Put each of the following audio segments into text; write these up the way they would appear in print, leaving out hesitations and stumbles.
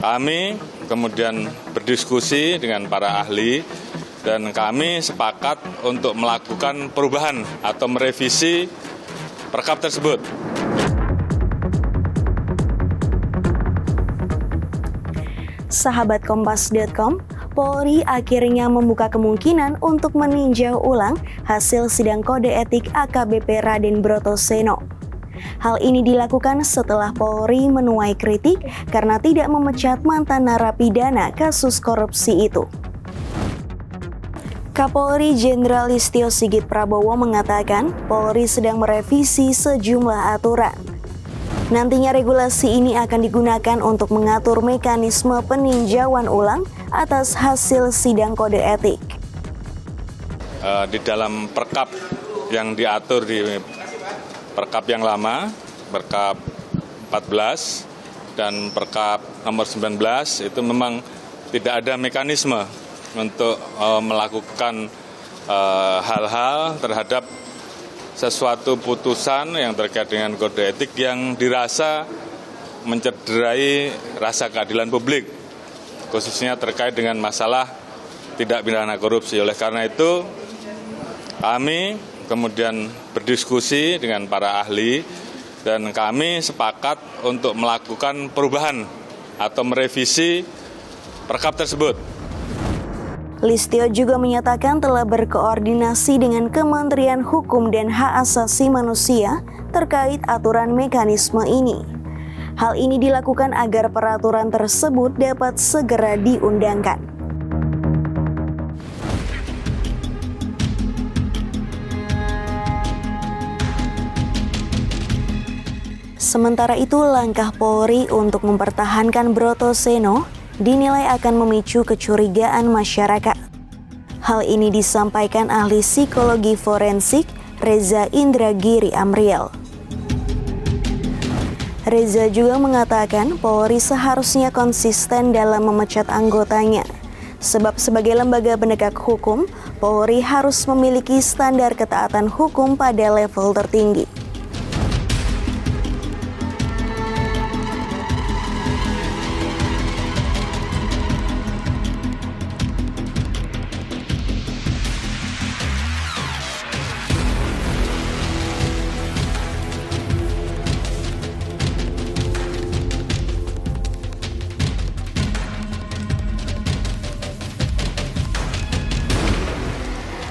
Kami kemudian berdiskusi dengan para ahli dan kami sepakat untuk melakukan perubahan atau merevisi perkap tersebut. Sahabat Kompas.com, Polri akhirnya membuka kemungkinan untuk meninjau ulang hasil sidang kode etik AKBP Raden Brotoseno. Hal ini dilakukan setelah Polri menuai kritik karena tidak memecat mantan narapidana kasus korupsi itu. Kapolri Jenderal Listio Sigit Prabowo mengatakan Polri sedang merevisi sejumlah aturan. Nantinya regulasi ini akan digunakan untuk mengatur mekanisme peninjauan ulang atas hasil sidang kode etik. Di dalam perkap yang diatur di perkap yang lama, perkap 14 dan perkap nomor 19 itu memang tidak ada mekanisme untuk melakukan hal-hal terhadap sesuatu putusan yang terkait dengan kode etik yang dirasa mencederai rasa keadilan publik, khususnya terkait dengan masalah tidak pidana korupsi. Oleh karena itu, kami kemudian berdiskusi dengan para ahli dan kami sepakat untuk melakukan perubahan atau merevisi perkap tersebut. Listio juga menyatakan telah berkoordinasi dengan Kementerian Hukum dan Hak Asasi Manusia terkait aturan mekanisme ini. Hal ini dilakukan agar peraturan tersebut dapat segera diundangkan. Sementara itu, langkah Polri untuk mempertahankan Brotoseno dinilai akan memicu kecurigaan masyarakat. Hal ini disampaikan ahli psikologi forensik Reza Indragiri Amriel. Reza juga mengatakan Polri seharusnya konsisten dalam memecat anggotanya. Sebab sebagai lembaga penegak hukum, Polri harus memiliki standar ketaatan hukum pada level tertinggi.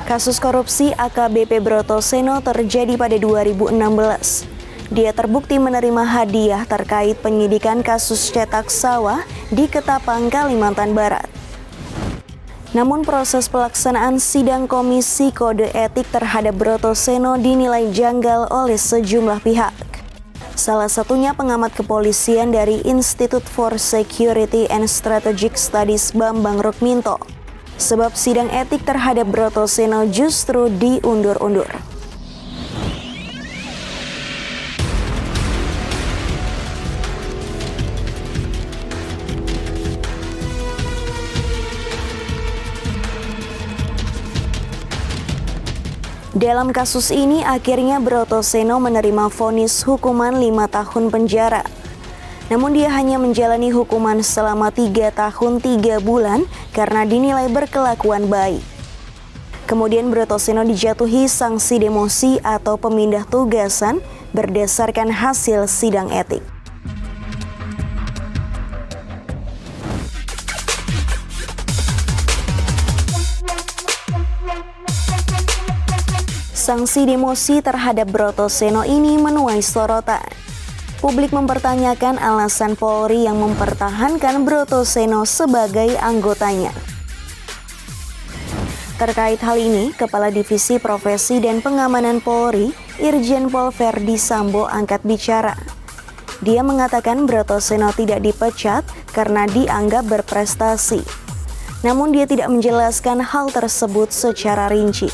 Kasus korupsi AKBP Brotoseno terjadi pada 2016. Dia terbukti menerima hadiah terkait penyidikan kasus cetak sawah di Ketapang, Kalimantan Barat. Namun proses pelaksanaan sidang Komisi Kode Etik terhadap Brotoseno dinilai janggal oleh sejumlah pihak. Salah satunya pengamat kepolisian dari Institute for Security and Strategic Studies Bambang Rukminto. Sebab sidang etik terhadap Brotoseno justru diundur-undur. Dalam kasus ini akhirnya Brotoseno menerima vonis hukuman 5 tahun penjara. Namun dia hanya menjalani hukuman selama 3 tahun 3 bulan karena dinilai berkelakuan baik. Kemudian Brotoseno dijatuhi sanksi demosi atau pemindah tugasan berdasarkan hasil sidang etik. Sanksi demosi terhadap Brotoseno ini menuai sorotan. Publik mempertanyakan alasan Polri yang mempertahankan Brotoseno sebagai anggotanya. Terkait hal ini, Kepala Divisi Profesi dan Pengamanan Polri, Irjen Pol Verdi Sambo angkat bicara. Dia mengatakan Brotoseno tidak dipecat karena dianggap berprestasi. Namun dia tidak menjelaskan hal tersebut secara rinci.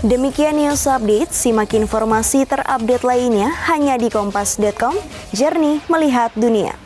Demikian News Update, simak informasi terupdate lainnya hanya di kompas.com, jernih melihat dunia.